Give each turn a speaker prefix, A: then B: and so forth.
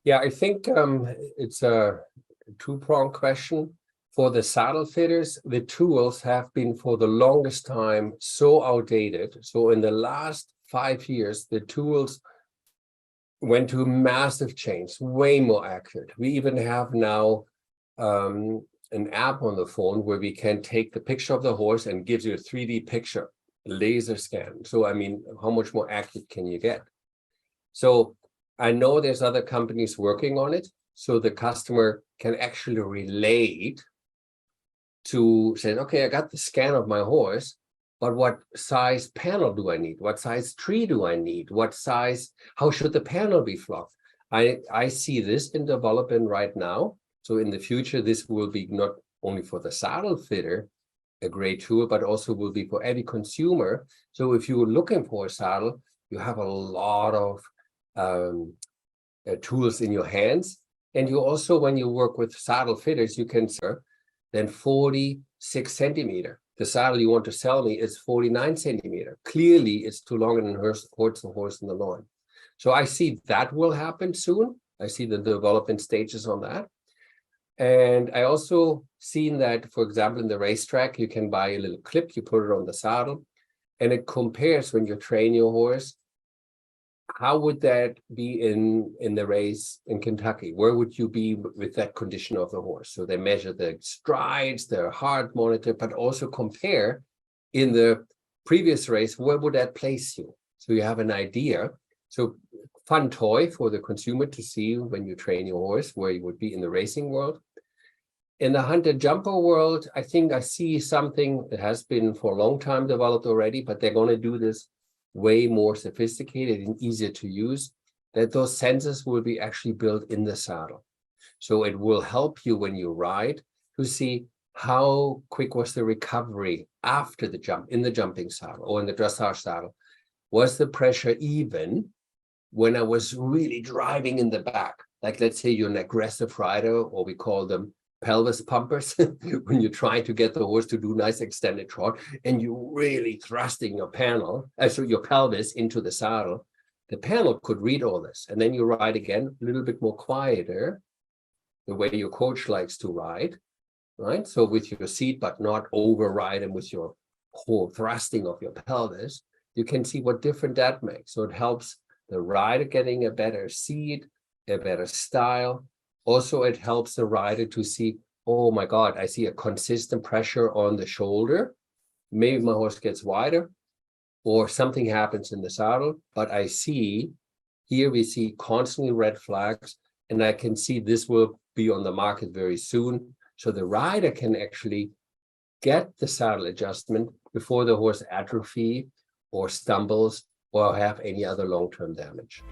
A: Yeah, I think it's a two-pronged question. For the saddle fitters, the tools have been for the longest time so outdated. So in the last 5 years, the tools went to massive change, way more accurate. We even have now an app on the phone where we can take the picture of the horse and gives you a 3D picture, laser scan. So I mean, how much more accurate can you get? So I know there's other companies working on it, so the customer can actually relate to say, okay, I got the scan of my horse, but what size panel do I need? What size tree do I need? What size, how should the panel be flocked? I see this in development right now. So in the future, this will be not only for the saddle fitter, a great tool, but also will be for every consumer. So if you're looking for a saddle, you have a lot of tools in your hands. And you also, when you work with saddle fitters, you can then 46 centimeter. The saddle you want to sell me is 49 centimeter. Clearly, it's too long and hurts the horse in the lawn. So I see that will happen soon. I see the development stages on that. And I also seen that, for example, in the racetrack, you can buy a little clip, you put it on the saddle, and it compares when you train your horse. How would that be in the race in Kentucky? Where would you be with that condition of the horse? So they measure the strides, their heart monitor, but also compare in the previous race, where would that place you? So you have an idea. So fun toy for the consumer to see when you train your horse, where you would be in the racing world. In the hunter jumper world, I think I see something that has been for a long time developed already, but they're going to do this way more sophisticated and easier to use, that those sensors will be actually built in the saddle. So it will help you when you ride to see how quick was the recovery after the jump, in the jumping saddle or in the dressage saddle. Was the pressure even when I was really driving in the back? Like, let's say you're an aggressive rider, or we call them pelvis pumpers, when you're trying to get the horse to do nice extended trot and you're really thrusting your so your pelvis into the saddle, the panel could read all this. And then you ride again, a little bit more quieter, the way your coach likes to ride, right? So with your seat, but not override and with your whole thrusting of your pelvis, you can see what difference that makes. So it helps the rider getting a better seat, a better style. Also, it helps the rider to see, oh my God, I see a consistent pressure on the shoulder. Maybe my horse gets wider or something happens in the saddle, but I see, here we see constantly red flags, and I can see this will be on the market very soon. So the rider can actually get the saddle adjustment before the horse atrophy or stumbles or have any other long-term damage.